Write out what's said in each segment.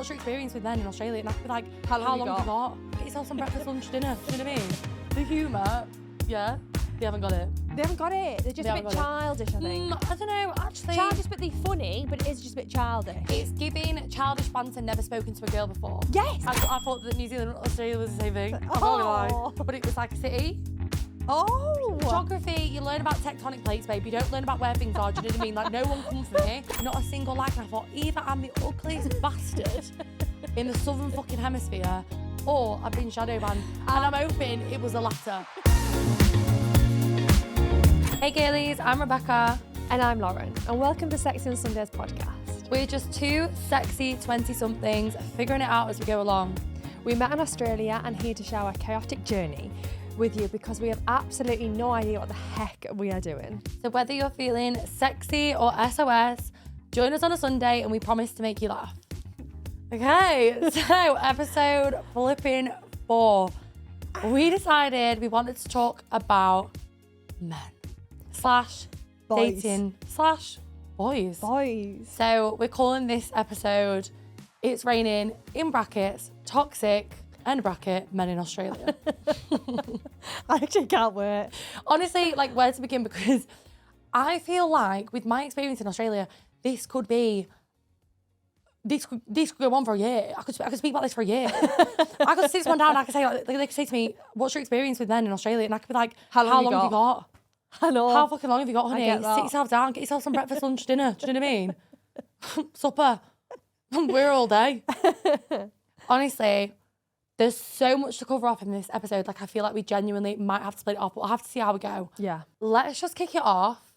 what's your experience with men in Australia? And I could be like, how long have you got? Get yourself some breakfast, lunch, dinner. Do you know what I mean? The humour, yeah, they haven't got it. They haven't got it. They're just a bit childish, I think. I don't know, actually. Childish, but they're funny, but it is just a bit childish. It's giving childish banter, never spoken to a girl before. Yes! I thought that New Zealand and Australia was the same thing. I'm not gonna lie. But it was like a city. Oh! Geography, you learn about tectonic plates, babe. You don't learn about where things are, do you know what I mean? Like, no one comes to me, not a single like. And I thought, either I'm the ugliest bastard in the southern fucking hemisphere, or I've been shadow banned. And I'm hoping it was the latter. Hey girlies, I'm Rebecca. And I'm Lauren. And welcome to Sexy on Sundays podcast. We're just two sexy 20-somethings figuring it out as we go along. We met in Australia and here to share our chaotic journey with you because we have absolutely no idea what the heck we are doing. So whether you're feeling sexy or SOS, join us on a Sunday and we promise to make you laugh. Okay, so episode flipping 4. We decided we wanted to talk about men / Boys. dating / boys. Boys. So we're calling this episode It's Raining, in brackets, toxic, end bracket, men in Australia. I actually can't wait. Honestly, like where to begin, because I feel like with my experience in Australia, this could go on for a year. I could speak about this for a year. I could sit someone down and I could say, like, they could say to me, what's your experience with men in Australia? And I could be like, how long have you got? I know. How fucking long have you got, honey? get that. Sit yourself down, get yourself some breakfast, lunch, dinner. Do you know what I mean? Supper. We're here all day. Honestly, there's so much to cover off in this episode. Like, I feel like we genuinely might have to split it off, but we'll have to see how we go. Yeah. Let's just kick it off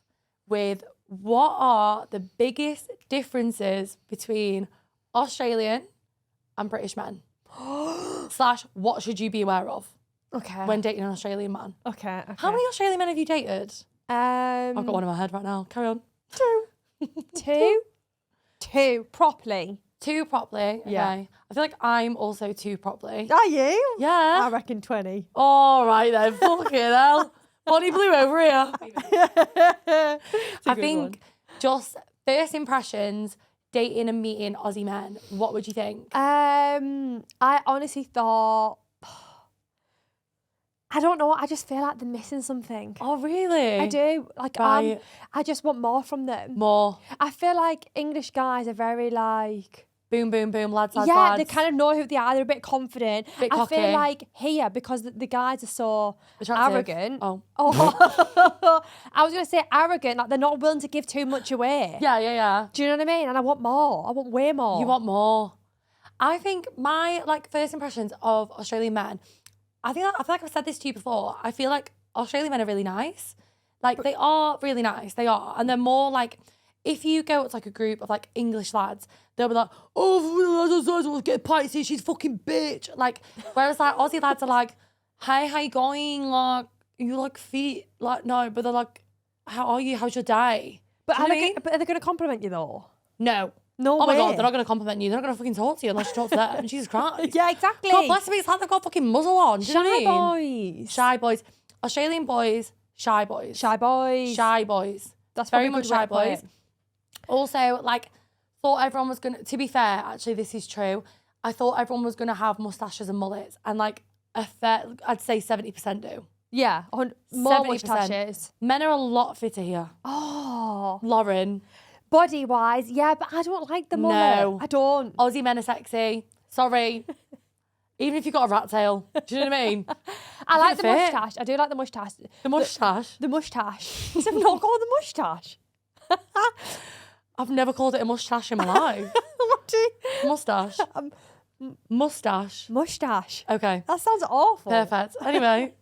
with what are the biggest differences between Australian and British men? / what should you be aware of Okay. when dating an Australian man? Okay. How many Australian men have you dated? I've got one in my head right now. Carry on. 2? 2 properly. 2 properly. Okay. Yeah. I feel like I'm also 2 properly. Are you? Yeah. I reckon 20. All right then. Fucking hell. Bonnie Blue over here. I think just first impressions, dating and meeting Aussie men. What would you think? I honestly thought, I don't know. I just feel like they're missing something. Oh, really? I do. Like, Right. I just want more from them. More. I feel like English guys are very like, Boom, boom, boom, lads, lads, yeah, lads. they kind of know who they are. They're a bit confident. Bit I cocky. feel like here, because the guys are so Attractive. arrogant. Oh. I was going to say arrogant, like they're not willing to give too much away. Yeah. Do you know what I mean? And I want more. I want way more. You want more. I think my first impressions of Australian men, I feel like I've said this to you before. I feel like Australian men are really nice. Like, they are really nice. They are. And they're more like, if you go to like a group of like English lads, they'll be like, oh, get a pint, see, she's fucking bitch. Like, whereas like Aussie lads are like, hey, how you going? Like, you like fit? Like, no, but they're like, how are you? How's your day? But Do you know are what I mean? they going to compliment you though? No. No Oh way. my God, they're not going to compliment you. They're not going to fucking talk to you unless you talk to them. Jesus Christ. Yeah, exactly. God bless them. It's like they've got a fucking muzzle on. Do you know what I mean? boys. Shy boys. Australian boys, shy boys. Shy boys. Shy boys. That's Very probably a much good way shy to put boys. it. Also, like, thought everyone was going to be fair, actually, this is true. I thought everyone was going to have mustaches and mullets. And, like, I'd say 70% do. Yeah, more 70%. mustaches. Men are a lot fitter here. Oh. Lauren. Body-wise, yeah, but I don't like the mullet. No. I don't. Aussie men are sexy. Sorry. Even if you've got a rat tail. Do you know what I mean? I like the fit. moustache. I do like the moustache. The moustache. The moustache. I've not called the moustache. I've never called it a moustache in my life. What do you... Mustache. Mustache. Moustache. Okay. That sounds awful. Perfect. Anyway.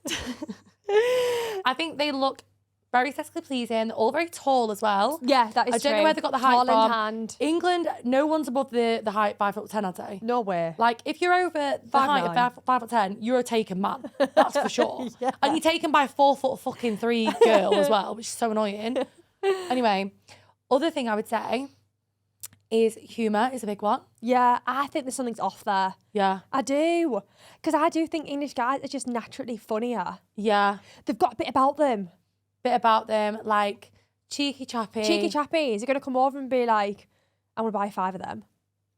I think they look very aesthetically pleasing. They're all very tall as well. Yeah, that is I true. don't know where they got the height Tall from. in hand. England, no one's above the height 5'10", I'd say. No way. Like, if you're over the height of 5'10", you're a taken man. That's for sure. Yeah. And you're taken by a 4'3" girl as well, which is so annoying. Anyway, other thing I would say is humour is a big one. Yeah, I think there's something's off there. Yeah. I do. Because I do think English guys are just naturally funnier. Yeah. They've got a bit about them. Bit about them, like cheeky chappy. Cheeky chappies are going to come over and be like, I'm going to buy 5 of them.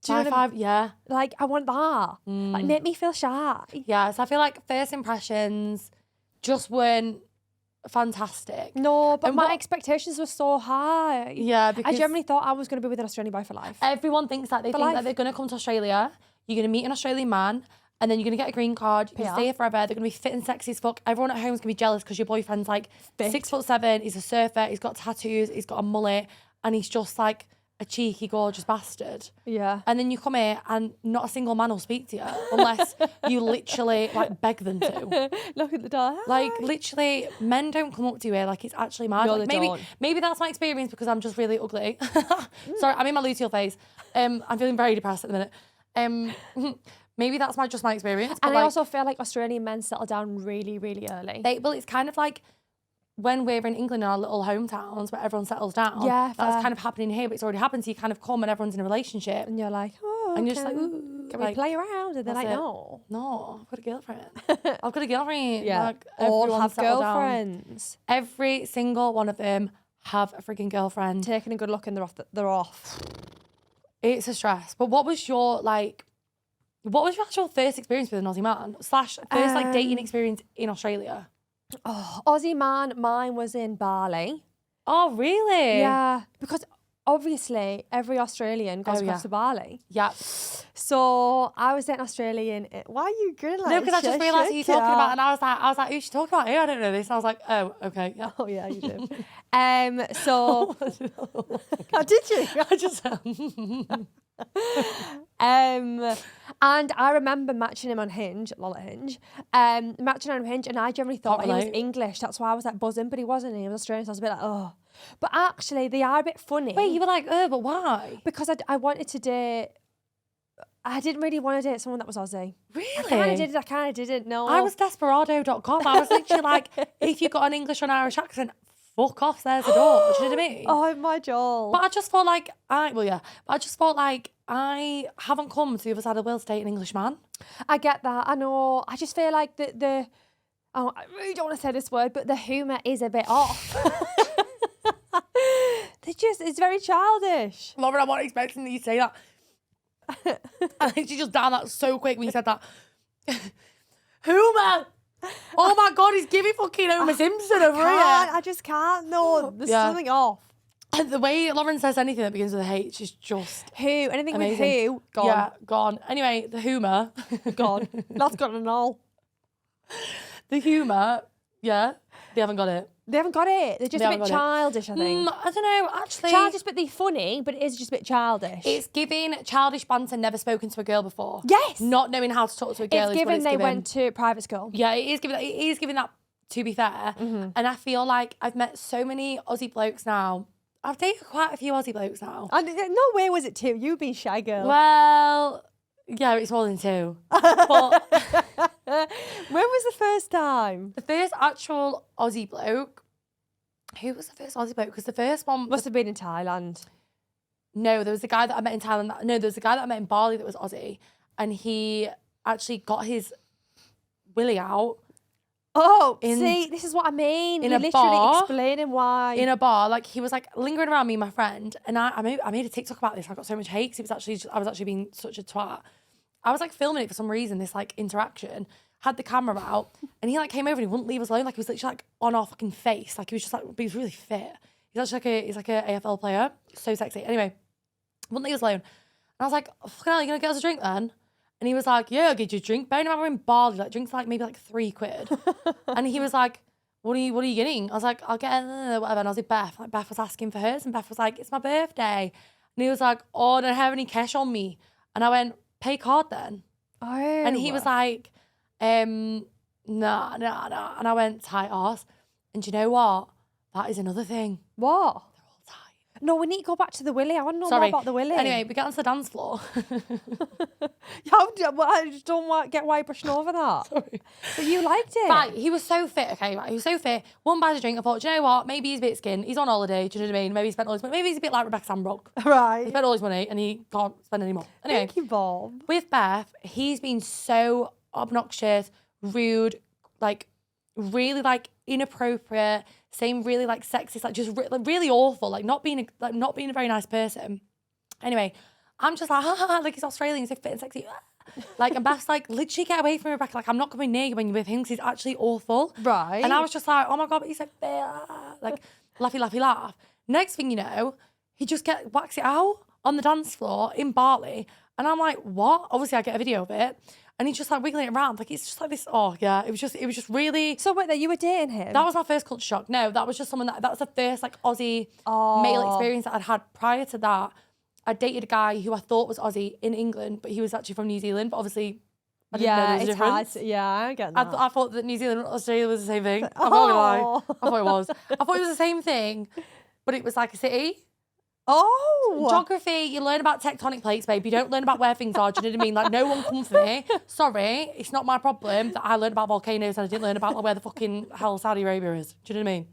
Do you know what I mean? 5, yeah. Like, I want that. Like, make me feel shy. Yeah, so I feel like first impressions just weren't fantastic. No, but And my what- expectations were so high. Yeah, because I generally thought I was going to be with an Australian boy for life. everyone thinks that. They think life. that they're going to come to Australia, you're going to meet an Australian man, and then you're going to get a green card, you're going to PR. stay here forever, they're going to be fit and sexy as fuck. Everyone at home is going to be jealous because your boyfriend's like Fit. 6'7", he's a surfer, he's got tattoos, he's got a mullet, and he's just like a cheeky, gorgeous bastard. Yeah. And then you come here and not a single man will speak to you unless you literally like beg them to. Look at the door. Like literally, men don't come up to you here. Like it's actually mad. No, Like, they don't. maybe that's my experience because I'm just really ugly. Sorry, I'm in my luteal phase. I'm feeling very depressed at the minute. Maybe that's just my experience. But And like, I also feel like Australian men settle down really, really early. well, it's kind of like when we're in England in our little hometowns where everyone settles down. Yeah, that's fair. kind of happening here, but it's already happened. So you kind of come and everyone's in a relationship, And you're like, oh, and you're just like, can, ooh, can like, we play around? And they're that's like, it. no. No, I've got a girlfriend. I've got a girlfriend. Yeah. Like, All everyone have settle down. girlfriends. Every single one of them have a freaking girlfriend. Taking a good look and they're off. It's a stress. But what was your actual first experience with an Aussie man? / first like dating experience in Australia? Oh, Aussie man, mine was in Bali. Oh, really? Yeah. Because obviously every Australian goes Oh, yeah. across to Bali. Yeah. So I was dating Australian. Why are you grinning like No, because I just realised what you're talking about, and I was like, who's she talking about? I don't know this. And I was like, oh, okay, yeah. Oh yeah, you do. So oh, did you? I just And I remember matching him on Hinge, lol at Hinge, matching on Hinge, and I generally thought he was relate. English. That's why I was like buzzing, but he wasn't. He was Australian, so I was a bit like, oh. But actually, they are a bit funny. Wait, you were like, oh, but why? Because I wanted to date. I didn't really want to date someone that was Aussie. Really? I kind of did. I kind of didn't. No. I was desperado.com. I was literally like, if you've got an English or an Irish accent, fuck off, there's the door. Do you know what I mean? Oh my Joel. But I just felt like I haven't come to the other side of the world to date an English man. I get that. I know. I just feel like the oh, I really don't want to say this word, but the humour is a bit off. It's very childish. Lauren, I wasn't expecting you to say that. I think she just down that so quick when you said that. Homer! Oh my God, he's giving fucking Homer Simpson over here. I just can't. No, there's Yeah. something off. And the way Lauren says anything that begins with a H is just Who? Anything amazing. with who? Gone. Yeah, gone. Anyway, the humour. Gone. That's got an all. The humour, yeah, they haven't got it. They haven't got it. They're just They a haven't bit got it. childish, I think. I don't know, actually. Childish, but they're funny, but it is just a bit childish. It's giving childish banter, never spoken to a girl before. Yes. Not knowing how to talk to a girl It's is what given it's they giving. went to private school. Yeah, it is giving that, to be fair. Mm-hmm. And I feel like I've met so many Aussie blokes now. I've dated quite a few Aussie blokes now. And no way was it two. You've been shy girl. Well, yeah, it's more than 2. But When was the first time? the first actual Aussie bloke, who was the first Aussie bloke? Because the first one Must have been in Thailand. No, there was a guy that I met in Thailand. There was a guy that I met in Bali that was Aussie, and he actually got his willy out Oh, In- see, this is what I mean. in You're a literally bar, explaining why. in a bar. Like he was like lingering around me and my friend, and I made a TikTok about this. I got so much hate 'cause I was actually being such a twat. I was like filming it for some reason. This like interaction, had the camera out, and he like came over and he wouldn't leave us alone. Like he was literally like on our fucking face. Like he was just like, but he was really fit. He's actually like a AFL player, so sexy. Anyway, wouldn't leave us alone. And I was like, oh, fucking hell, you gonna get us a drink then? And he was like, yeah, I'll get you a drink. Bearing in mind we're in Bali, like drinks are like maybe like £3. And he was like, what are you getting? I was like, I'll get whatever. And I was with Beth. Like Beth was asking for hers, and Beth was like, it's my birthday. And he was like, oh, I don't have any cash on me. And I went, pay card then. Oh. And he was like, nah. And I went, tight arse. And do you know what? That is another thing. What? They're all tight. No, we need to go back to the willy. I want to know Sorry. more about the willy. Anyway, we get onto the dance floor. I just don't get why you're brushing over that. Sorry. But you liked it. Right, he was so fit, okay, right, he was so fit. One buys a drink, I thought, do you know what, maybe he's a bit skinned, he's on holiday, do you know what I mean? Maybe he spent all his money, maybe he's a bit like Rebecca Sambrook. He Right. spent all his money and he can't spend any more. Anyway, Thank you, Bob. with Beth, he's been so obnoxious, rude, like really like inappropriate, saying really like sexist, like just really awful, like not being a very nice person. Anyway, I'm just like, like he's Australian, he's so fit and sexy. Like, and Beth's like, literally get away from Rebecca. Like, I'm not coming near you when you're with him because he's actually awful. Right. And I was just like, oh my God, but he's so fit. Like, laughy, laughy, laugh. Next thing you know, he just whacks it out on the dance floor in Bali. And I'm like, what? Obviously, I get a video of it. And he's just like wiggling it around. Like, it's just like this. Oh, yeah. It was just really. So wait, that you were dating him? That was my first culture shock. No, that was just someone that was the first like Aussie male experience that I'd had. Prior to that, I dated a guy who I thought was Aussie in England, but he was actually from New Zealand. But obviously, I didn't know there was a difference. Yeah, I get that. I thought that New Zealand and Australia was the same thing. I'm not gonna lie. I thought it was. I thought it was the same thing, but it was like a city. Oh. Geography, you learn about tectonic plates, babe. You don't learn about where things are. Do you know what I mean? Like, no one come for me. Sorry, it's not my problem that I learned about volcanoes and I didn't learn about like, where the fucking hell Saudi Arabia is. Do you know what I mean?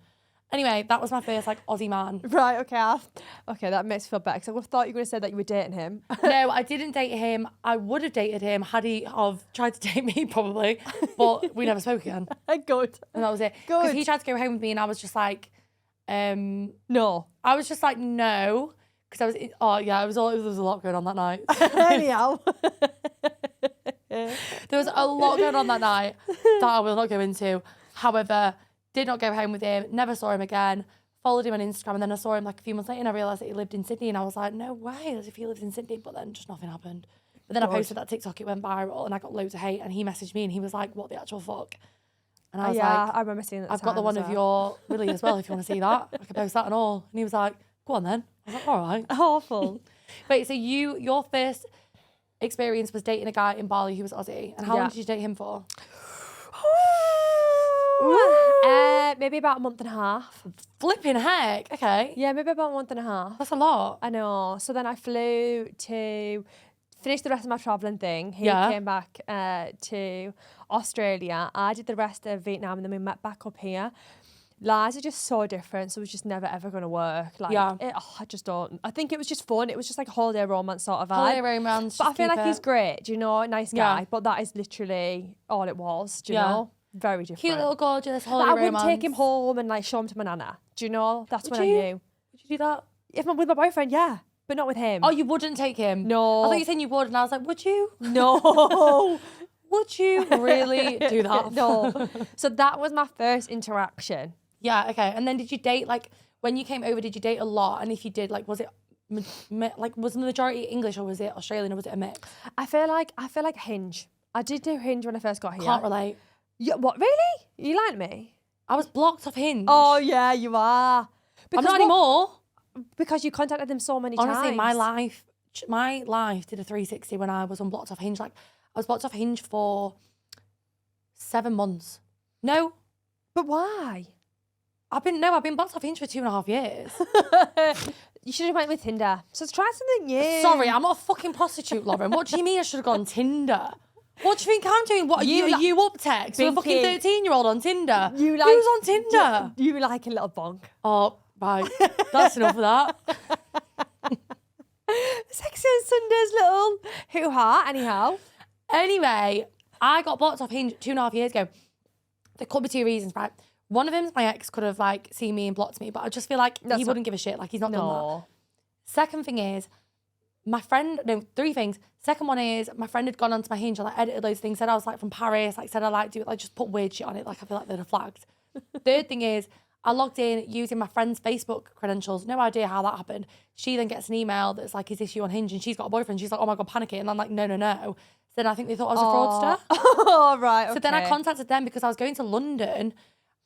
Anyway, that was my first like Aussie man. Right, okay, that makes me feel better because I thought you were going to say that you were dating him. No, I didn't date him. I would have dated him had he have tried to date me probably, but we never spoke again. Good. And that was it. Good. Because he tried to go home with me and I was just like, no. I was just like, no. Because I was, it was a lot going on that night. Anyhow. There was a lot going on that night that I will not go into. However, did not go home with him, never saw him again, followed him on Instagram, and then I saw him like a few months later and I realised that he lived in Sydney and I was like, no way, as if he lives in Sydney, but then just nothing happened. But then I posted that TikTok, it went viral and I got loads of hate and he messaged me and he was like, what the actual fuck? And I was like, I remember seeing that. I've got the one of your Willie as well if you want to see that. I can post that and all. And he was like, go on then. I was like, all right. Awful. Wait, so your first experience was dating a guy in Bali who was Aussie. And how long did you date him for? Maybe about a month and a half. Flipping heck. Okay. Yeah, maybe about a month and a half. That's a lot. I know. So then I flew to finish the rest of my travelling thing. He came back to Australia. I did the rest of Vietnam and then we met back up here. Lives are just so different, so it was just never ever going to work. Like, I just don't. I think it was just fun. It was just like a holiday romance sort of vibe. Holiday romance. But I feel like he's great, do you know? Nice guy. But that is literally all it was, do you know? Very different. Cute little gorgeous holiday I romance. wouldn't take him home and like show him to my nana. Do you know? That's when I knew. Would you do that? If I'm with my boyfriend, yeah. But not with him. Oh, you wouldn't take him? No. I thought you said you would, and I was like, would you? No. Would you really do that? No. So that was my first interaction. Yeah, okay. And then did you date, like, when you came over, did you date a lot? And if you did, like, was it, was the majority English or was it Australian or was it a mix? I feel like Hinge. I did do Hinge when I first got here. Can't relate. Yeah, what, really? You like me? I was blocked off Hinge. Oh, yeah, you are. I'm not anymore. Because you contacted them so many times. Honestly, my life did a 360 when I was unblocked off Hinge. Like, I was blocked off Hinge for 7 months. No. But why? I've been blocked off Hinge for 2.5 years. You should have went with Tinder. So let's try something new. Sorry, I'm not a fucking prostitute, Lauren. What do you mean I should have gone Tinder? What do you think I'm doing? What are you up text with a fucking 13-year-old on Tinder? Who's on Tinder? You like a little bonk. Oh, right. That's enough of that. Sexy on Sunday's little hoo-ha, anyhow. Anyway, I got blocked off Hinge 2.5 years ago. There could be 2 reasons, right? One of them is my ex could have like seen me and blocked me, but I just feel like he wouldn't give a shit. Like he's not done that. Second thing is, 3 things. Second one is my friend had gone onto my Hinge and like edited those things, said I was like from Paris, like said I like do it, like just put weird shit on it. Like I feel like they'd have flagged. Third thing is, I logged in using my friend's Facebook credentials. No idea how that happened. She then gets an email that's like, is this you on Hinge? And she's got a boyfriend. She's like, oh my God, panicking. And I'm like, no. So then I think they thought I was a fraudster. Oh, right. Okay. So then I contacted them because I was going to London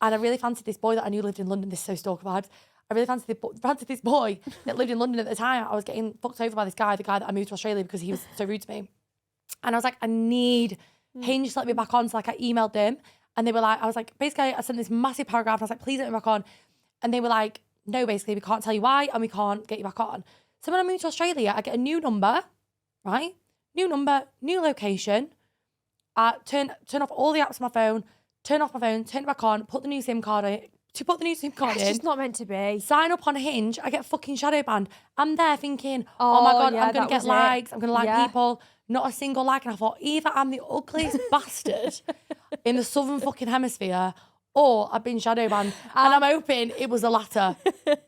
and I really fancied this boy that I knew lived in London. This is so stalker vibes. I really fancied this boy that lived in London at the time. I was getting fucked over by this guy, the guy that I moved to Australia because he was so rude to me. And I was like, I need Hinge to let me back on. So like I emailed them and they were like, I was like, basically I sent this massive paragraph and I was like, please let me back on. And they were like, no, basically we can't tell you why and we can't get you back on. So when I moved to Australia, I get a new number, right? New number, new location. Turn off all the apps on my phone, turn off my phone, turn it back on, put the new SIM card in. To put the new SIM card in. It's just not meant to be. Sign up on Hinge, I get fucking shadow banned. I'm there thinking, oh my God, I'm going to get likes, I'm going to like people. Not a single like. And I thought, either I'm the ugliest bastard in the southern fucking hemisphere or I've been shadow banned. And I'm hoping it was the latter.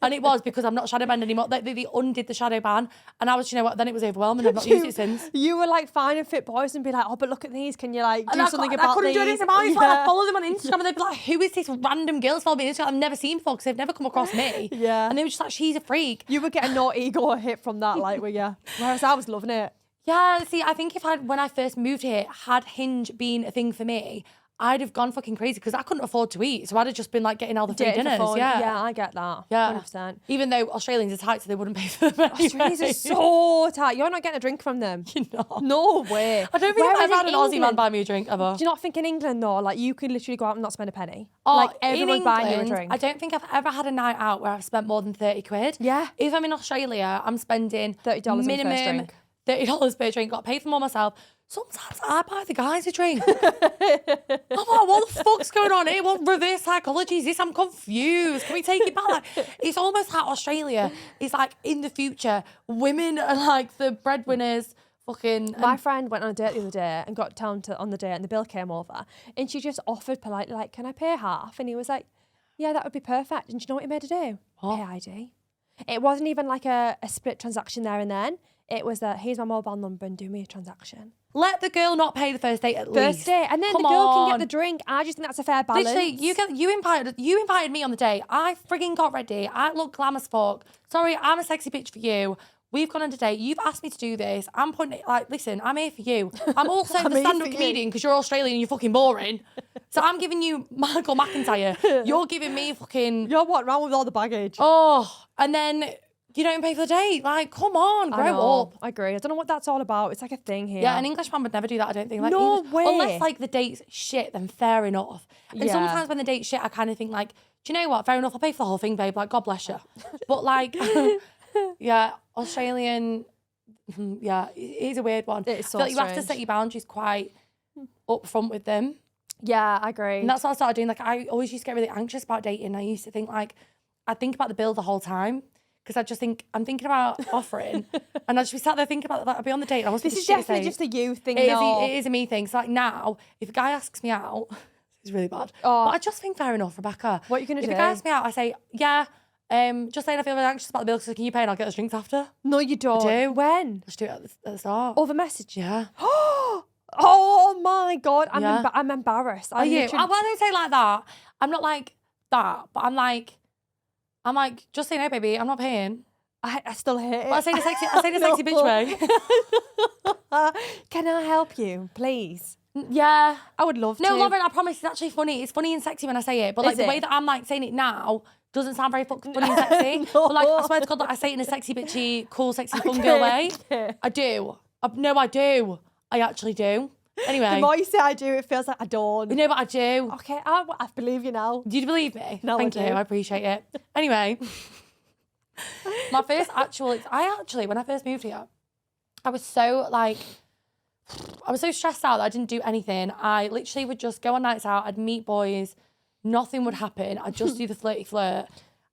And it was, because I'm not shadow banned anymore. They undid the shadow ban. And I was, you know what, then it was overwhelming. I've not used it since. You were like finding fit boys and be like, oh, but look at these. Can you like do something about these? I couldn't do anything about it. I follow them on Instagram and they'd be like, who is this random girl following me on Instagram I've never seen before because they've never come across me. Yeah. And they were just like, she's a freak. You were getting no ego hit from that, like, were you? Whereas I was loving it. Yeah, see, I think when I first moved here, had Hinge been a thing for me, I'd have gone fucking crazy because I couldn't afford to eat. So I'd have just been like getting all the free dinners. Yeah, I get that. Yeah. 100%. Even though Australians are tight, so they wouldn't pay for them anyway. Australians are so tight. You're not getting a drink from them. You're not. No way. I don't think I've ever had an Aussie man buy me a drink ever. Do you not think in England though, like you could literally go out and not spend a penny? Oh, like everyone's buying you a drink. I don't think I've ever had a night out where I've spent more than 30 quid. Yeah. If I'm in Australia, I'm spending $30 minimum on the first drink. $30 per drink. Got paid for more myself. Sometimes I buy the guys a drink. I'm like, what the fuck's going on here? What reverse psychology is this? I'm confused. Can we take it back? Like, it's almost like Australia is like in the future, women are like the breadwinners. My friend went on a date the other day and got down to on the date and the bill came over and she just offered politely, like, can I pay half? And he was like, yeah, that would be perfect. And do you know what he made her do? What? Pay ID. It wasn't even like a split transaction there and then. It was that here's my mobile number and do me a transaction. Let the girl not pay the first date at least. First date. And then Come the girl on. can get the drink. I just think that's a fair balance. Literally, you invited me on the date. I frigging got ready. I look glam as fuck. Sorry, I'm a sexy bitch for you. We've gone on a date. You've asked me to do this. I'm putting it like, listen, I'm here for you. I'm also the stand-up comedian because you're Australian and you're fucking boring. So I'm giving you Michael McIntyre. You're giving me fucking... You're what, around with all the baggage? Oh, and then you don't pay for the date. Like, come on, grow up. I agree. I don't know what that's all about. It's like a thing here. Yeah, an Englishman would never do that, I don't think. Like, no way. Unless, like, the date's shit, then fair enough. And sometimes when the date's shit, I kind of think, like, do you know what? Fair enough, I'll pay for the whole thing, babe. Like, God bless you. But, like, yeah, Australian... Yeah, it is a weird one. It's so I feel like you have to strange. set your boundaries quite upfront with them. Yeah, I agree. And that's what I started doing. Like, I always used to get really anxious about dating. I used to think, like, I'd think about the bill the whole time because I just think, I'm thinking about offering and I'd just be sat there thinking about that. I'd be on the date and I was This is definitely just a you thing. It is a me thing. So, like, now, if a guy asks me out, it's really bad. Oh. But I just think, fair enough, Rebecca. What are you going to do? If a guy asks me out, I say, yeah, just saying I feel really anxious about the bill, so can you pay and I'll get the drinks after? No, you don't. I do. When? Just do it at the start. Over message? Yeah. Oh my God. Yeah. I'm embarrassed. Are you? Well, I don't say it like that. I'm not like that, but I'm like, just say no, baby. I'm not paying. I still hate it. But I say the sexy bitch way. Can I help you, please? Yeah. I would love to. No, Lauren, I promise it's actually funny. It's funny and sexy when I say it, but like Is the it? way that I'm like saying it now doesn't sound very funny and sexy. No. But like, I swear to God, that I say it in a sexy, bitchy, cool, sexy, fun girl way. Okay. I do. No, I do. I actually do. Anyway. The more you say I do, it feels like I don't. No, but I do. Okay, I believe you now. Do you believe me? No, Thank I you. do. I appreciate it. Anyway, my first when I first moved here, I was so stressed out that I didn't do anything. I literally would just go on nights out. I'd meet boys. Nothing would happen. I'd just do the flirty flirt.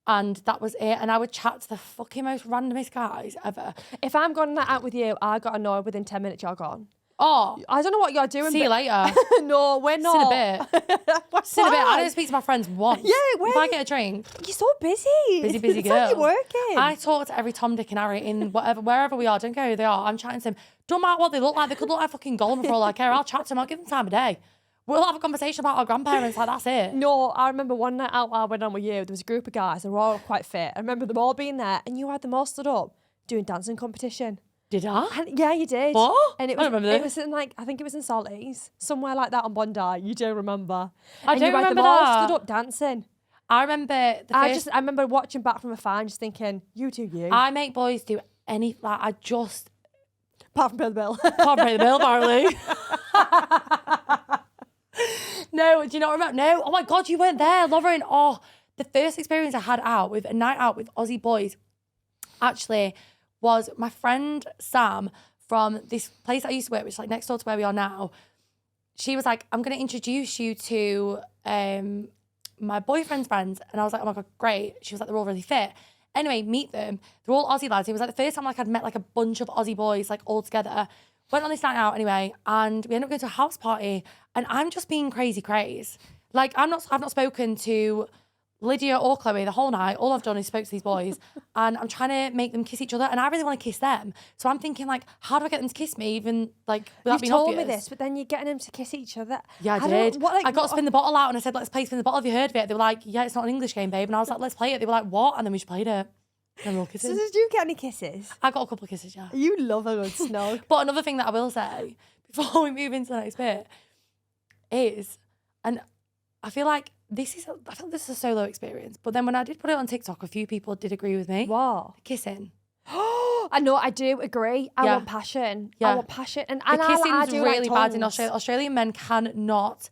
And that was it. And I would chat to the fucking most randomest guys ever. If I'm going out with you, I got to know within 10 minutes you're gone. Oh, I don't know what you're doing. see you later. No, we're not. See in a bit. See in a bit. I don't speak to my friends once. Yeah, if I get a drink. You're so busy. Busy It's girl. like you're working. I talk to every Tom, Dick and Harry in wherever we are. Don't care who they are. I'm chatting to them. Don't matter what they look like. They could look like fucking Gollum for all I care. I'll chat to them. I'll give them time of day. We'll have a conversation about our grandparents. Like, that's it. No, I remember one night out I went on with you, there was a group of guys, they were all quite fit. I remember them all being there and you had them all stood up doing dancing competition. Did I? And yeah, you did. What? And it I was, don't remember it this. was in I think it was in Salties, somewhere like that on Bondi. You do remember. I and don't you had remember them all that. stood up dancing. I remember the first... I remember watching back from afar and just thinking, you do you. I make boys do any... Like, I just... Apart from Pay the Bill. Can't pay the bill, apparently. No, do you not remember? No. Oh my God, you weren't there, Lauren. Oh, the first experience I had out with a night out with Aussie boys actually was my friend Sam from this place I used to work, which is like next door to where we are now. She was like, I'm going to introduce you to my boyfriend's friends. And I was like, oh my God, great. She was like, they're all really fit. Anyway, meet them. They're all Aussie lads. It was like the first time like I'd met like a bunch of Aussie boys like all together. Went on this night out anyway, and we ended up going to a house party, and I'm just being crazy. Like, I've not spoken to Lydia or Chloe the whole night. All I've done is spoke to these boys and I'm trying to make them kiss each other and I really want to kiss them. So I'm thinking like, how do I get them to kiss me even like without You've being told obvious? me this, but then you're getting them to kiss each other. Yeah, I did. I got to spin the bottle out and I said, let's play spin the bottle. Have you heard of it? They were like, yeah, it's not an English game, babe. And I was like, let's play it. They were like, what? And then we just played it. And we were all kissing. So did you get any kisses? I got a couple of kisses, yeah. You love a good snog. But another thing that I will say before we move into the next bit is, and I feel like this is a solo experience. But then when I did put it on TikTok, a few people did agree with me. What? Kissing. I know, I do agree. I want passion. Yeah. I want passion. And The kissing's I do really like bad in tongues. Australia. Australian men cannot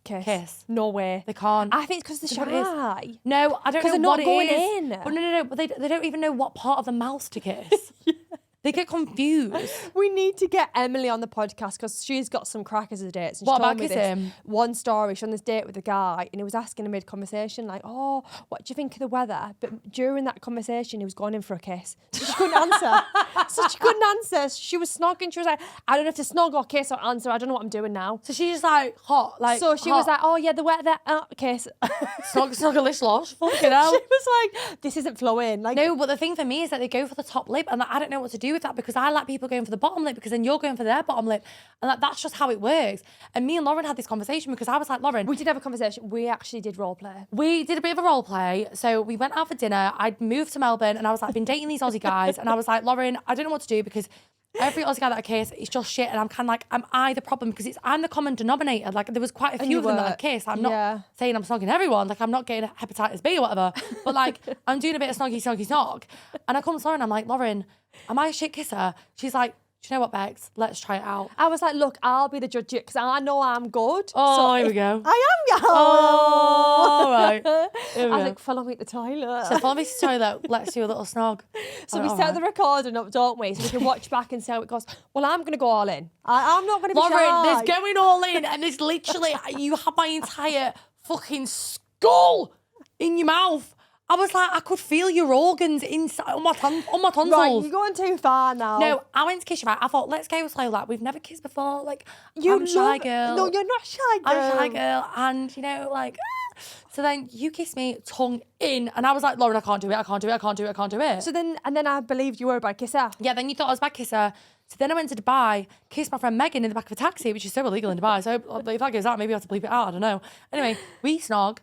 kiss. No way. They can't. I think it's because they're shy. No, I don't know they're what not it going is. in. But no. But they don't even know what part of the mouth to kiss. They get confused. We need to get Emily on the podcast because she's got some crackers of dates. And What she told about me kissing? this one story. She on this date with a guy and he was asking her mid-conversation like, oh, what do you think of the weather? But during that conversation, he was going in for a kiss. So she couldn't answer. She was snogging. She was like, I don't know if to snog or kiss or answer. I don't know what I'm doing now. So she's just like hot. Like So she was like, oh yeah, the weather, kiss. Snoggalish losh. Fucking hell. She was like, this isn't flowing. Like, No, but the thing for me is that they go for the top lip and like, I don't know what to do with that because I like people going for the bottom lip because then you're going for their bottom lip and like, that's just how it works. And me and Lauren had this conversation because I was like, Lauren, we did have a conversation. We actually did role play. we did a bit of a role play. So we went out for dinner. I'd moved to Melbourne and I was like, I've been dating these Aussie guys and I was like, Lauren, I don't know what to do because every Aussie guy that I kiss is just shit and I'm kind of like, am I the problem? Because I'm the common denominator. Like there was quite a few of them that I kissed. I'm not saying I'm snogging everyone. Like I'm not getting hepatitis B or whatever. But like I'm doing a bit of snoggy snog. And I come to Lauren, I'm like, Lauren, am I a shit kisser? She's like, do you know what, Bex? Let's try it out. I was like, look, I'll be the judge because I know I'm good. Oh, so here we go. I am, yeah. Oh, all right. Here we I was go. like, follow me at the toilet. So follow me to the toilet. Let's do a little snog. So we set the recording up, don't we? So we can watch back and see how it goes. Well, I'm going to go all in. I'm not going to be Lauren, shy. there's going all in and there's literally, you have my entire fucking skull in your mouth. I was like, I could feel your organs inside on my tonsils. Right, you're going too far now. No, I went to kiss you. Right? I thought, let's go slow. Like, we've never kissed before. Like, you I'm a shy girl. No, you're not shy girl. I'm a shy girl. And, you know, like, so then you kissed me tongue in. And I was like, Lauren, I can't do it. So then, and then I believed you were a bad kisser. Yeah, then you thought I was a bad kisser. So then I went to Dubai, kissed my friend Megan in the back of a taxi, which is so illegal in Dubai. So if that goes out, maybe I have to bleep it out. I don't know. Anyway, we snog.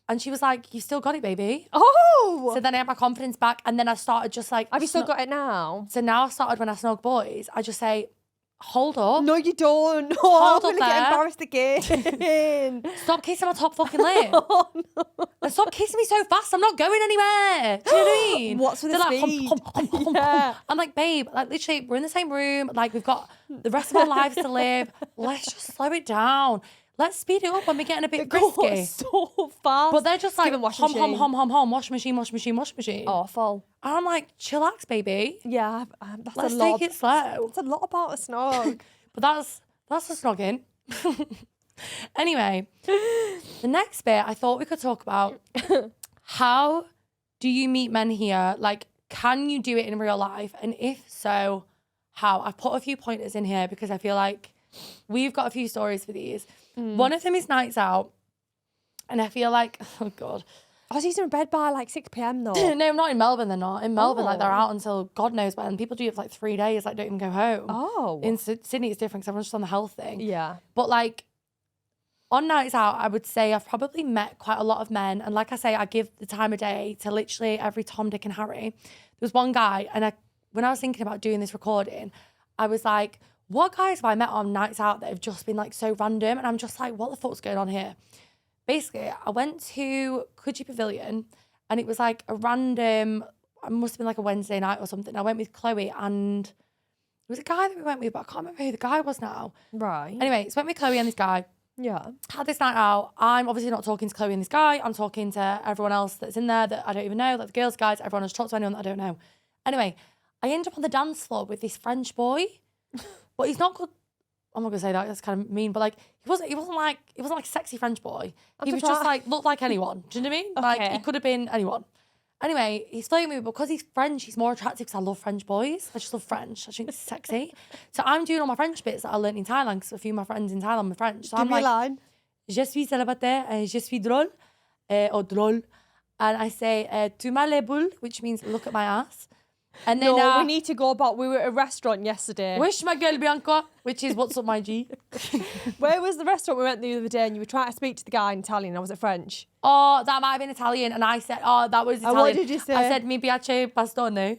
And she was like, you still got it, baby. Oh! So then I had my confidence back and then I started just like... Have you still got it now? So now I started when I snog boys, I just say, hold up. No, you don't. No, Hold I'm up going to get there. embarrassed again. Stop kissing my top fucking lip. Oh, no. And stop kissing me so fast. I'm not going anywhere. Do you know what I mean? What's with the They're like, speed? Yeah. I'm like, babe, like literally, we're in the same room. Like we've got the rest of our lives to live. Let's just slow it down. Let's speed it up when we're getting a bit risky. So fast. But they're just like, Give 'em washing hom, machine. washing machine. Awful. And I'm like, chillax, baby. Yeah, that's Let's a lot. take it slow. It's a lot about a snog. But that's the snogging. Anyway, the next bit I thought we could talk about how do you meet men here? Like, can you do it in real life? And if so, how? I've put a few pointers in here because I feel like we've got a few stories for these. One of them is nights out. And I feel like, oh God. Aussies are in bed by like 6 p.m. though. No, not in Melbourne, they're not. In Melbourne, like they're Oh. out until God knows when. People do it for like 3 days, like don't even go home. Oh. In Sydney, it's different because everyone's just on the health thing. Yeah. But like on nights out, I would say I've probably met quite a lot of men. And like I say, I give the time of day to literally every Tom, Dick and Harry. There was one guy, and when I was thinking about doing this recording, I was like, what guys have I met on nights out that have just been like so random? And I'm just like, what the fuck's going on here? Basically, I went to Coogee Pavilion and it was like a random, it must have been like a Wednesday night or something. I went with Chloe and there was a guy that we went with, but I can't remember who the guy was now. Right. Anyway, so went with Chloe and this guy. Yeah. Had this night out. I'm obviously not talking to Chloe and this guy. I'm talking to everyone else that's in there that I don't even know, like the girls, guys, everyone has talked to anyone that I don't know. Anyway, I end up on the dance floor with this French boy, but he's not good. I'm not gonna say that, that's kind of mean, but like he wasn't like a sexy French boy. He was just like looked like anyone. Do you know what I mean? Like Okay. he could have been anyone. Anyway, he's flirting with me, but because he's French, he's more attractive because I love French boys. I just love French. I think it's sexy. So I'm doing all my French bits that I learned in Thailand because a few of my friends in Thailand were French. So Give I'm me like, a line. je suis célibataire and je suis drôle, or drôle. And I say, tu m'as les boules, which means look at my ass. And then No, we need to go back. We were at a restaurant yesterday. wish my girl Bianca, which is what's up my G. Where was the restaurant we went the other day and you were trying to speak to the guy in Italian? Or was it French? Oh, that might have been Italian. And I said, oh, that was Italian. And what did you say? I said, mi piace bastone.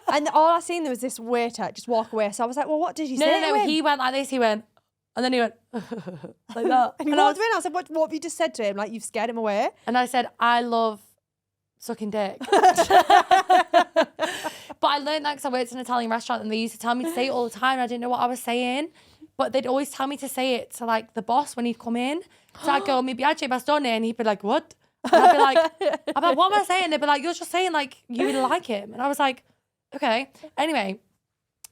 And all I seen there was this waiter just walk away. So I was like, well, what did you say? No, he went like this. He went, and then he went like that. And he walked away and I was like, what have you just said to him? Like, you've scared him away? And I said, I love sucking dick. But I learned that because I worked in an Italian restaurant and they used to tell me to say it all the time. And I didn't know what I was saying. But they'd always tell me to say it to like the boss when he'd come in. So I'd go, mi piace bastone. And he'd be like, what? And I'd be like, what am I saying? They'd be like, you're just saying like you really like him. And I was like, okay. Anyway,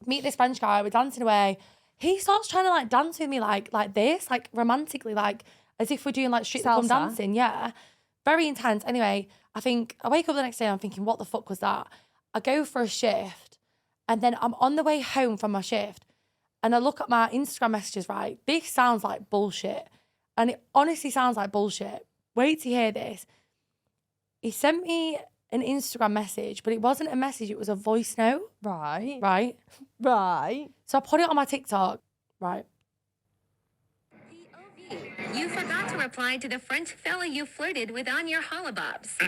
meet this French guy. We're dancing away. He starts trying to like dance with me like this, like romantically, like as if we're doing like strictly come dancing. Yeah. Very intense. Anyway, I think I wake up the next day and I'm thinking, what the fuck was that? I go for a shift and then I'm on the way home from my shift and I look at my Instagram messages, right? This sounds like bullshit. And it honestly sounds like bullshit. Wait to hear this. He sent me an Instagram message, but it wasn't a message, it was a voice note. Right. Right? Right. So I put it on my TikTok. Right. You forgot to reply to the French fella you flirted with on your hollabobs.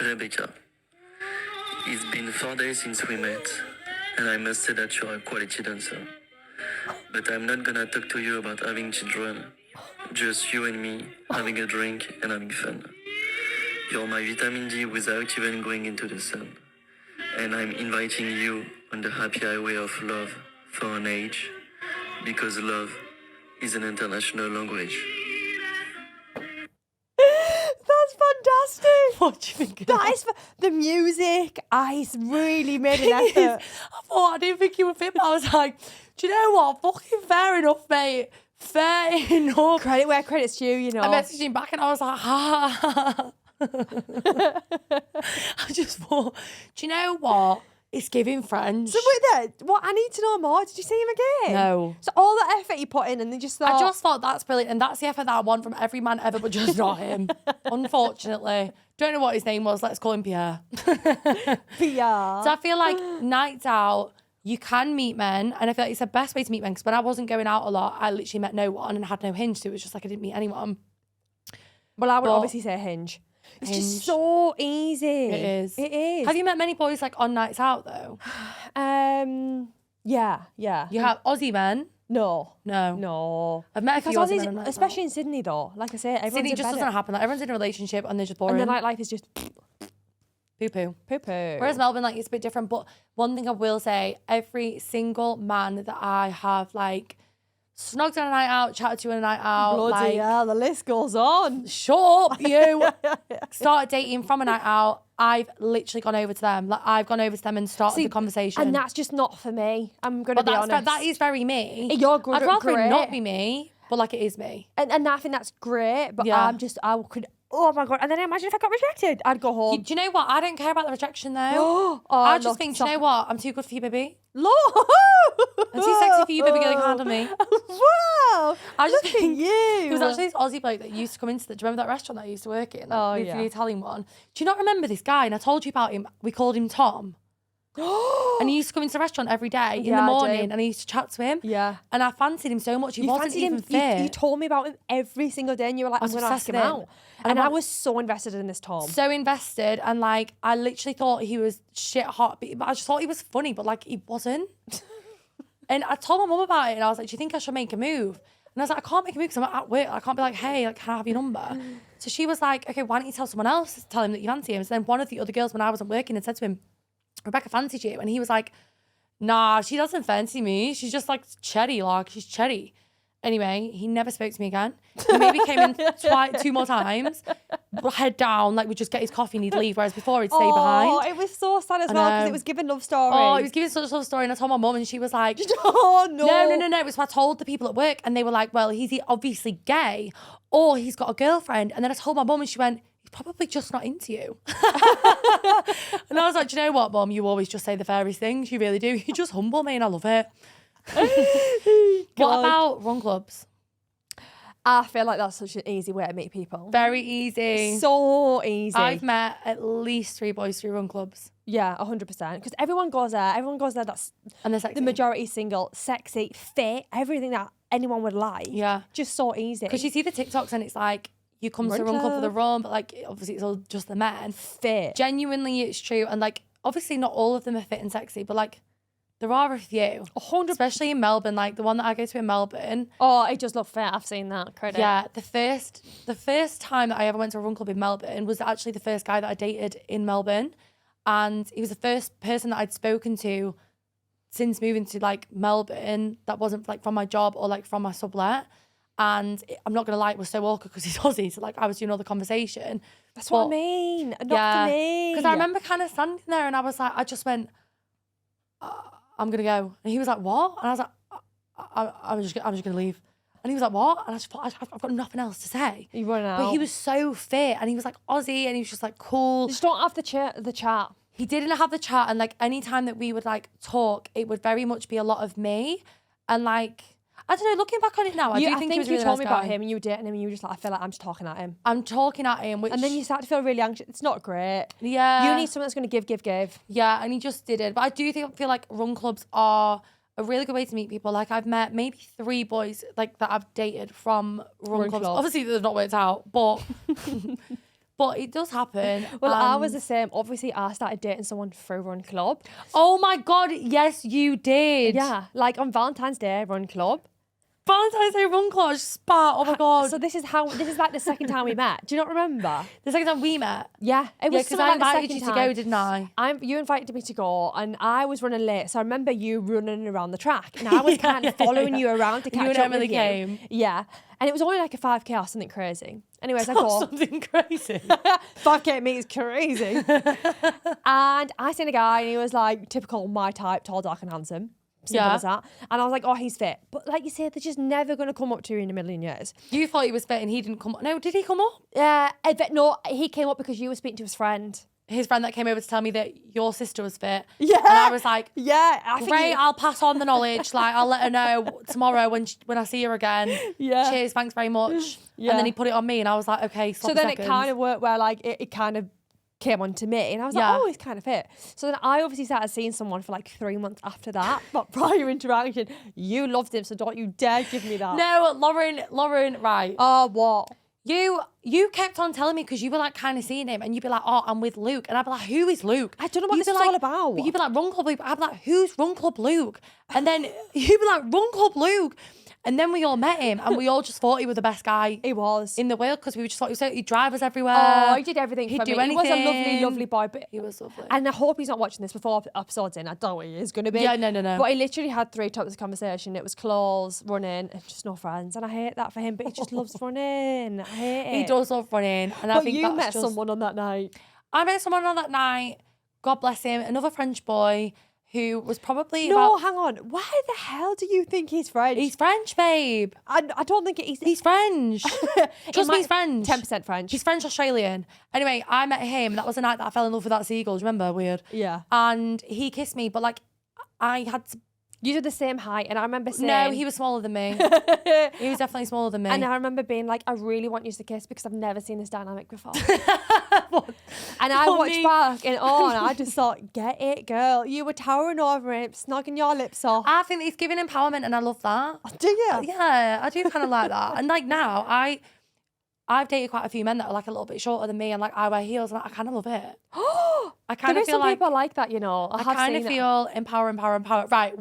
Rebecca, it's been 4 days since we met, and I must say that you're a quality dancer. But I'm not gonna talk to you about having children. Just you and me, having a drink and having fun. You're my vitamin D without even going into the sun. And I'm inviting you on the happy highway of love for an age, because love is an international language. That's fantastic. What do you think of That is the music. He's really made an It is. effort. I thought I didn't think you were fit, but I was like, do you know what? Fucking fair enough, mate. Fair enough. Credit where credit's due, you know. I messaged him back and I was like, ha. I just thought, do you know what? It's giving French. So wait there, what? I need to know more. Did you see him again? No. So all that effort you put in and then just thought... I just thought that's brilliant. And that's the effort that I want from every man ever, but just not him. Unfortunately. Don't know what his name was. Let's call him Pierre. PR. So I feel like nights out, you can meet men. And I feel like it's the best way to meet men. Because when I wasn't going out a lot, I literally met no one and had no Hinge. So it was just like I didn't meet anyone. Well, I would But- obviously say Hinge. It's just Hinge. so easy. It is. It is. Have you met many boys like on nights out though? Yeah. You have Aussie men? No. No. No. I've met a Because few Aussie Aussies, men on nights especially out. in Sydney though, like I say, everyone's Sydney in just bed doesn't happen. Like everyone's in a relationship and they're just boring. and the nightlife is just Poo-poo. poo-poo. Whereas Melbourne, like, it's a bit different. But one thing I will say, every single man that I have, like, snogged on a night out, chatted to on a night out, Bloody like, hell, the list goes on. shut up, you. Started dating from a night out, I've literally gone over to them. Like, I've gone over to them and started See, the conversation. And that's just not for me. I'm going to but be honest. that is very me. You're good I'd at rather it great. not be me, but, like, it is me. And I think that's great, but Yeah. I could, oh my God. And then imagine if I got rejected. I'd go home. Do you know what? I don't care about the rejection, though. Oh, I look, just think, do you know what? I'm too good for you, baby. Lord. I'm too sexy for you, baby girl. You can't handle me. Wow. I just Look at think you. It was actually this Aussie bloke that used to come into do you remember that restaurant that I used to work in? Oh, the yeah. Italian one. Do you not remember this guy? And I told you about him. We called him Tom. And he used to come into the restaurant every day in Yeah, the I do. morning and I used to chat to him. Yeah. And I fancied him so much. He You wasn't fancied even him. fit. You told me about him every single day, and you were like, I "I'm was going to ask obsessed him with him. out." And And I'm I like- was so invested in this Tom. so invested and like I literally thought he was shit hot, but I just thought he was funny, but like he wasn't. And I told my mum about it and I was like, do you think I should make a move? And I was like, I can't make a move because I'm at work. I can't be like, hey, like, can I have your number? So she was like, okay, why don't you tell someone else, tell him that you fancy him? So then one of the other girls when I wasn't working had said to him, Rebecca fancied you. And he was like, nah, she doesn't fancy me. She's just like cherry, like she's cherry. Anyway, he never spoke to me again. He maybe came in two more times, head down, like would just get his coffee and he'd leave, whereas before he'd stay behind. It was so sad as I well because know. it was giving love story. Oh, he was giving such a love story and I told my mum and she was like, Oh no. No. So I told the people at work and they were like, well, he's obviously gay or he's got a girlfriend. And then I told my mum and she went, he's probably just not into you. And I was like, do you know what, Mum? You always just say the fairest things. You really do. You just humble me and I love it. What about run clubs? I feel like that's such an easy way to meet people. Very easy. So easy. I've met at least 3 boys through run clubs. Yeah, 100%. Because everyone goes there. Everyone goes there. That's And they're sexy. the majority single, sexy, fit, everything that anyone would like. Yeah. Just so easy. Because you see the TikToks and it's like, you come to Run the run club for the club. run, but like, obviously it's all just the men. fit. Genuinely, it's true. And like, obviously not all of them are fit and sexy, but like, there are a few. 100%. Especially in Melbourne, like the one that I go to in Melbourne. Oh, it does look fit. I've seen that. Credit. Yeah, the first time that I ever went to a run club in Melbourne was actually the first guy that I dated in Melbourne. And he was the first person that I'd spoken to since moving to like Melbourne that wasn't like from my job or like from my sublet. And I'm not gonna lie, it was so awkward because he's Aussie, so like I was doing all the conversation. That's what I mean. Not for me. Because I remember kind of standing there and I was like, I just went, I'm gonna go. And he was like, what? And I was like, I'm just gonna leave. And he was like, what? And I just thought, I've got nothing else to say. You run out. But he was so fit and he was like Aussie and he was just like cool. You just don't have the chat. He didn't have the chat, and like any time that we would like talk, it would very much be a lot of me. And like, I don't know, looking back on it now, I do think he was a you really told nice me about guy. him and you were dating him and you were just like, I feel like I'm just talking at him. I'm talking at him, which... And then you start to feel really anxious. It's not great. Yeah. You need someone that's going to give. Yeah, and he just didn't. But I do feel like run clubs are a really good way to meet people. Like I've met maybe 3 boys like that I've dated from run clubs. club. Obviously they've not worked out, but but it does happen. Well, I was the same. Obviously, I started dating someone through Run Club. Oh my God, yes you did. Yeah, like on Valentine's Day, Run Club. Valentine's Day run club, spa. Oh my God. So this is like the second time we met. Do you not remember? The second time we met. Yeah, it was because something I like the invited you second to go, time. didn't I? You invited me to go, and I was running late. So I remember you running around the track, and I was kind of following you around to catch and up Emily with you. came. Yeah, and it was only like a 5K or something crazy. Anyways, I go. Something crazy. 5K me is crazy. And I seen a guy, and he was like typical my type, tall, dark, and handsome. Simple as that. And I was like, oh, he's fit. But like you said, they're just never going to come up to you in a million years. You thought he was fit and he didn't come up. No, did he come up? Yeah, no, he came up because you were speaking to his friend. His friend that came over to tell me that your sister was fit. Yeah. And I was like, yeah, I think great, I'll pass on the knowledge. Like, I'll let her know tomorrow when I see her again. Yeah. Cheers, thanks very much. Yeah. And then he put it on me and I was like, okay, So then it kind of worked where like it kind of came on to me and I was Yeah. like, oh, he's kind of fit. So then I obviously started seeing someone for like 3 months after that, but prior interaction, you loved him, so don't you dare give me that. No, Lauren, right. Oh, what? You kept on telling me because you were like kind of seeing him and you'd be like, oh, I'm with Luke. And I'd be like, who is Luke? I don't know what You'd this be is like, all about. But you'd be like, Run Club Luke. I'd be like, who's Run Club Luke? And then you'd be like, Run Club Luke. And then we all met him and we all just thought he was the best guy He was. in the world because we just thought he'd drive us everywhere. Oh, he did everything He'd for do me. He was a lovely, anything. lovely boy. But He was lovely. and I hope he's not watching this before episodes in. I don't know what he is going to be. Yeah, no. But he literally had 3 topics of conversation. It was clothes, running, and just no friends. And I hate that for him, but he just loves running. I hate it. He does love running. And I But think you that's met just... someone on that night. I met someone on that night, God bless him, another French boy who was probably No, about... hang on. Why the hell do you think he's French? He's French, babe. I don't think He's French. Trust me, he's French. 10% French. He's French Australian. Anyway, I met him. That was the night that I fell in love with that seagull. Do you remember? Weird. Yeah. And he kissed me, but like, I had to... You did the same height, and I remember saying... No, he was smaller than me. He was definitely smaller than me. And I remember being like, I really want you to kiss because I've never seen this dynamic before. And I watched back and I just thought, get it, girl. You were towering over him, snogging your lips off. I think it's giving empowerment and I love that. Do you? Yeah, I do kind of like that. And like now, I've dated quite a few men that are like a little bit shorter than me and like I wear heels and I kind of love it. I kind There of is feel some like... people like that, you know. I kind of feel empower. Right,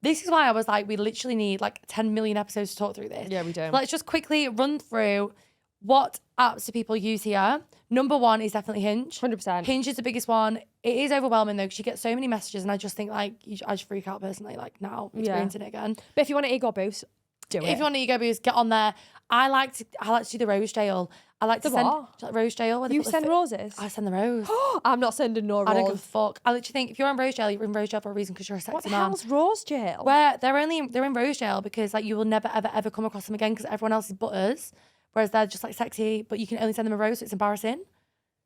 this is why I was like, we literally need like 10 million episodes to talk through this. Yeah, we do. Let's just quickly run through what apps do people use here. Number 1 is definitely Hinge. 100%. Hinge is the biggest one. It is overwhelming though because you get so many messages and I just think like, I just freak out personally like now experiencing it again. But if you want an ego boost, do it. If you want an ego boost, get on there. I like to do the rose jail. I like to The send what? like, rose jail. Where they You put the send roses? I send the rose. I'm not sending no I don't give a rose. fuck. I literally think if you're in rose jail, you're in rose jail for a reason because you're a sexy What the man. hell's rose jail? Where they're in rose jail because like you will never ever come across them again because everyone else is butters, whereas they're just like sexy, but you can only send them a rose, so it's embarrassing.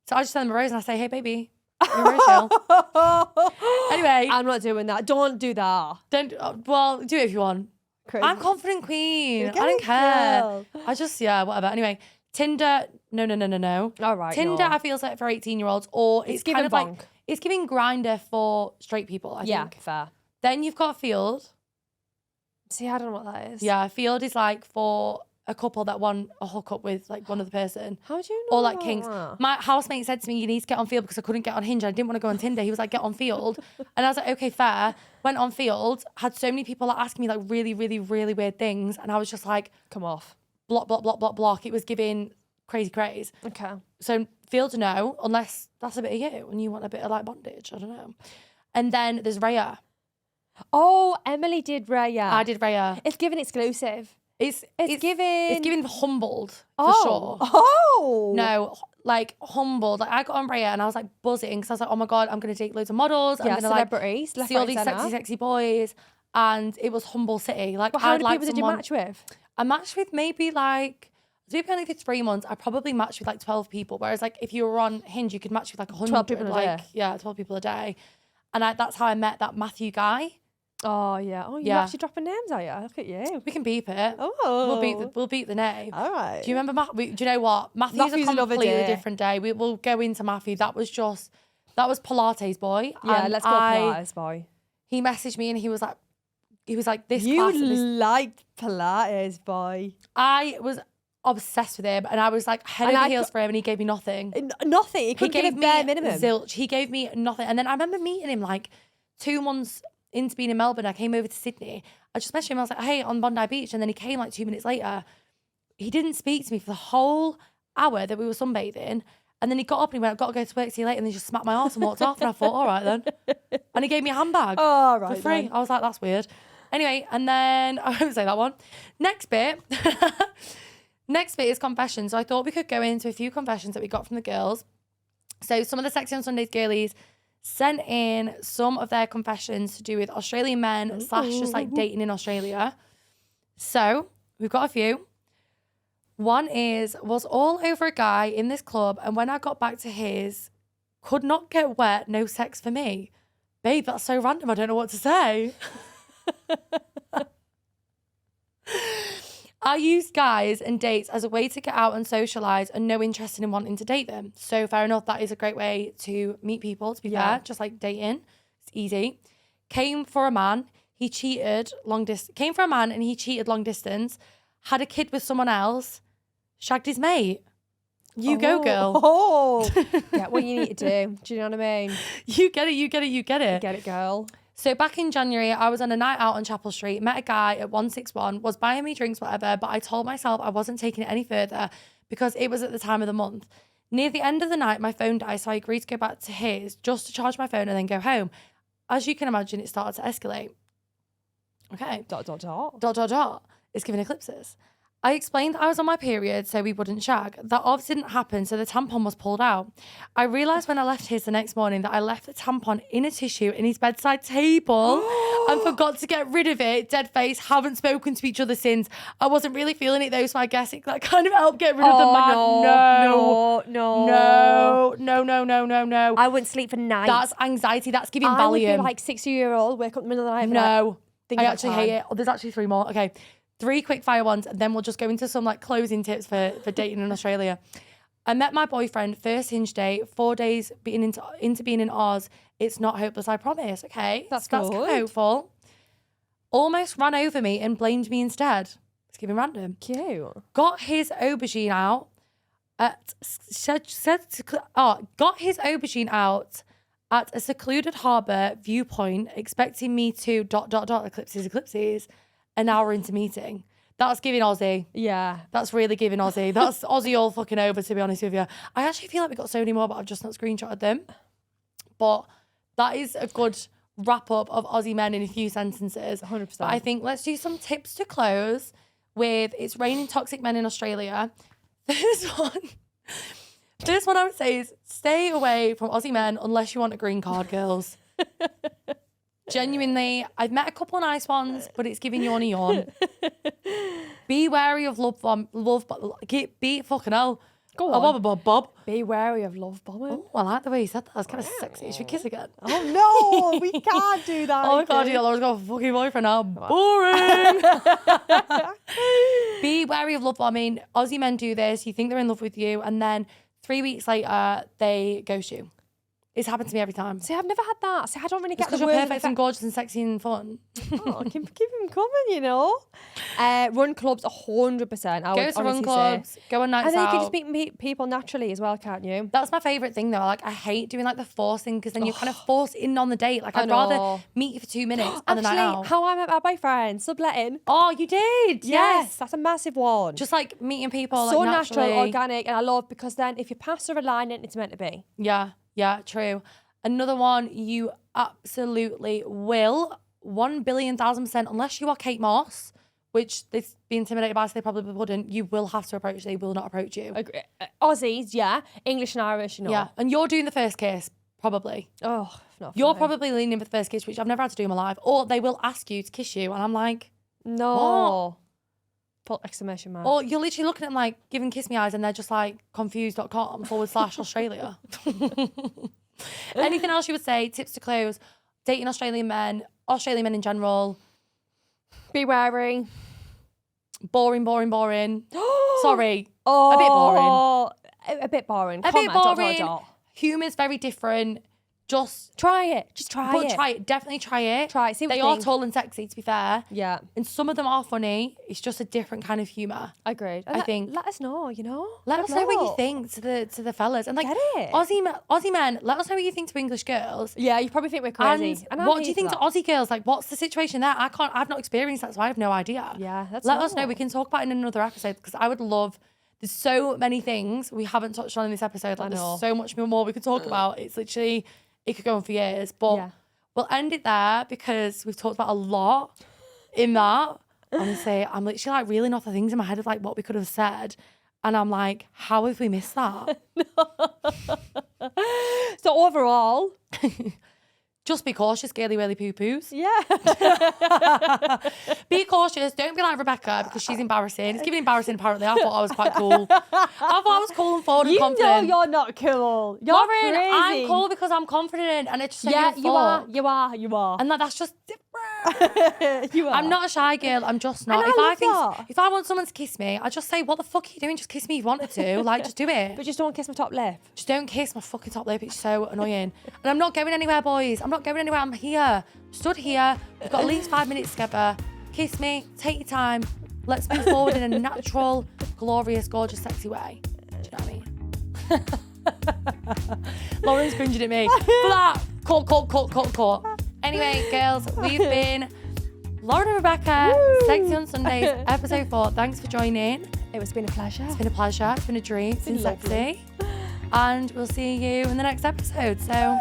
So I just send them a rose and I say, hey baby, you're in rose jail. Anyway, I'm not doing that. Don't do that. don't well do it if you want. Crazy. I'm confident queen. You're I don't a care. girl. I just, yeah, whatever. Anyway, Tinder, no. All right. Tinder, no. I feel like for 18-year-olds, or it's kind giving of like, bonk. it's giving Grindr for straight people, I Yeah, think. fair. Then you've got Field. See, I don't know what that is. Yeah, Field is like for a couple that want a hookup with like one other person. How do you know? Or like kinks. My housemate said to me, you need to get on Field because I couldn't get on Hinge. I didn't want to go on Tinder. He was like, get on Field. And I was like, okay, fair. Went on Field, had so many people like asking me like really, really, really weird things. And I was just like, Come off. block. It was giving crazy craze. Okay. So Field, no, unless that's a bit of you and you want a bit of like bondage. I don't know. And then there's Raya. Oh, Emily did Raya. I did Raya. It's given exclusive. It's giving. It's giving humbled for Oh. sure. Oh. No, like humbled. Like I got on Raya and I was like buzzing because I was like, oh my God, I'm going to date loads of models. I'm Yeah, going to like celebrities. see all these sexy boys. And it was humble city. Like, Well, how I'd many like people did you someone- match with? I matched with maybe like, maybe only for 3 months. I probably matched with like 12 people. Whereas like if you were on Hinge, you could match with like 100. 12 people a like, day. Yeah, 12 people a day. And that's how I met that Matthew guy. Oh, yeah. Oh, you're Yeah. actually dropping names, are you? Look at you. We can beep it. Oh. We'll beat the name. All right. Do you remember do you know what? Matthew's Matthew's a another completely day. different day. We'll go into Matthew. That was Pilates boy. Yeah, And let's go Pilates, boy. He messaged me and he was like this You class. And this, liked Pilates, boy. I was obsessed with him and I was like head And over I heels co- for him and he gave me nothing. Nothing. He He couldn't give gave a me bare minimum. zilch. He gave me nothing. And then I remember meeting him like 2 months into being in Melbourne. I came over to Sydney. I just messaged him. I was like, hey, on Bondi Beach. And then he came like 2 minutes later. He didn't speak to me for the whole hour that we were sunbathing. And then he got up and he went, I've got to go to work, see you later. And then he just smacked my arse and walked off. And I thought, all right then. And he gave me a handbag Oh, right. for free. then. I was like, that's weird. Anyway, and then I won't say that one. Next bit. Next bit is confessions. So I thought we could go into a few confessions that we got from the girls. So some of the Sexy on Sundays girlies sent in some of their confessions to do with Australian men / just like dating in Australia. So we've got a few. One is, was all over a guy in this club and when I got back to his, could not get wet, no sex for me. Babe, that's so random. I don't know what to say. I used guys and dates as a way to get out and socialise and no interest in wanting to date them. So fair enough, that is a great way to meet people, to be fair, just like dating. It's easy. Came for a man, he cheated came for a man and he cheated long distance, had a kid with someone else, shagged his mate. You go, girl. Oh. Get what you need to do. Do you know what I mean? You get it. Get it, girl. So back in January, I was on a night out on Chapel Street, met a guy at 161, was buying me drinks, whatever, but I told myself I wasn't taking it any further because it was at the time of the month. Near the end of the night, my phone died, so I agreed to go back to his just to charge my phone and then go home. As you can imagine, it started to escalate. Okay. ... It's giving eclipses. I explained that I was on my period, so we wouldn't shag. That obviously didn't happen, so the tampon was pulled out. I realised when I left his the next morning that I left the tampon in a tissue in his bedside table and forgot to get rid of it. Dead face, haven't spoken to each other since. I wasn't really feeling it though, so I guess it like kind of helped get rid of the man. No. I wouldn't sleep for nights. That's anxiety. That's giving I would be Valium. like 6-year-old, wake up in the middle of the night. and be No, like, think I about actually time. hate it. Oh, there's actually 3 more. Okay, 3 quick fire ones, and then we'll just go into some like closing tips for dating in Australia. I met my boyfriend first Hinge date, 4 days being into being in Oz. It's not hopeless, I promise. Okay, That's kind of good. hopeful. Almost ran over me and blamed me instead. It's giving random. Cute. Got his aubergine out at got his aubergine out at a secluded harbour viewpoint, expecting me to ... eclipses, an hour into meeting. That's giving Aussie. Yeah. That's really giving Aussie. That's Aussie all fucking over, to be honest with you. I actually feel like we got so many more, but I've just not screenshotted them. But that is a good wrap up of Aussie men in a few sentences. 100%. But I think let's do some tips to close with it's raining toxic men in Australia. First one I would say is stay away from Aussie men unless you want a green card, girls. Genuinely, I've met a couple of nice ones, but it's giving yawn. Be wary of be fucking hell. Go Oh, on. Bob. Be wary of love bombing. Oh, I like the way you said that. That's kind of sexy. Should we kiss again? Oh no, we can't do that. Oh my god, dude. yeah, Laura's got a fucking boyfriend now. Boring. Be wary of love bombing. Aussie men do this. You think they're in love with you, and then 3 weeks later, they ghost you. It's happened to me every time. See, I've never had that. See, I don't really get Because the you're word perfect and gorgeous and sexy and fun. Oh, keep them coming, you know. Run clubs 100%. I Go would to run honestly clubs, say. go on nights And then you out. can just meet people naturally as well, can't you? That's my favourite thing though. Like I hate doing like the forcing because then you're kind of forced in on the date. Like I I'd rather know. meet you for 2 minutes and the Actually, night out. how I met my boyfriend, subletting. Oh, you did? Yes, that's a massive one. Just like meeting people so like natural, naturally. organic, and I love because then if you pass through a line, it's meant to be. Yeah, true. Another one you absolutely will, 1,000,000,000%, unless you are Kate Moss, which they'd be intimidated by, so they probably wouldn't, you will have to approach, they will not approach you. Agree. Aussies, yeah. English and Irish, you know. Yeah, and you're doing the first kiss, probably. Oh, not You're for me. probably leaning for the first kiss, which I've never had to do in my life. Or they will ask you to kiss you, and I'm like, No. Put exclamation mark. or you're literally looking at them like, giving kiss me eyes, and they're just like, confused.com/Australia. Anything else you would say? Tips to close? Dating Australian men in general. Be wary. Boring. Sorry. Oh, A bit boring. A bit boring. A Come bit on, dot, boring. dot, dot. Humour's very different. Just Try it. Just try it. try it. Definitely try it. Try it. See what They you are think. tall and sexy, to be fair. Yeah, And some of them are funny. It's just a different kind of humour. agreed. I think- Let us know, you know. Let us know what you know. think to the fellas. And like Get it. Aussie men, let us know what you think to English girls. Yeah, you probably think we're crazy. And I'm what do here you think for to that. Aussie girls? Like, what's the situation there? I've not experienced that, so I have no idea. Yeah, that's Let us know. normal. We can talk about it in another episode because I would love. There's so many things we haven't touched on in this episode. Like, I know. there's so much more we could talk about. It's literally, it could go on for years. But Yeah. we'll end it there because we've talked about a lot in that. Honestly, I'm literally like reeling off the things in my head of like what we could have said. And I'm like, how have we missed that? So overall, Just be cautious, girly whirly poo-poos. yeah. Be cautious. Don't be like Rebecca because she's embarrassing. It's giving embarrassing apparently. I thought I was quite cool. I thought I was cool and forward and You know confident. you're not cool. You're Lauren, crazy. I'm cool because I'm confident and it's just Yeah, like you are. You are. You are. And that's just different. You are. I'm not a shy girl. I'm just not. And I love that. If I want someone to kiss me, I just say, what the fuck are you doing? Just kiss me if you wanted to. Like, just do it. But just don't kiss my top lip. Just don't kiss my fucking top lip. It's so annoying. And I'm not going anywhere, boys. I'm not going anywhere. I'm here. Stood here. We've got at least 5 minutes together. Kiss me. Take your time. Let's move forward in a natural, glorious, gorgeous, sexy way. Do you know what I mean? Lauren's cringing at me. For that. Cut. Anyway, girls, we've been Lauren and Rebecca, Sexy on Sundays, episode 4. Thanks for joining. It's been a pleasure. It's been a pleasure. It's been a dream. It's been been lovely. sexy. And we'll see you in the next episode. So,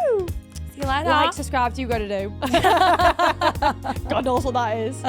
see you later. Like, subscribe, do you got to do. God knows what that is.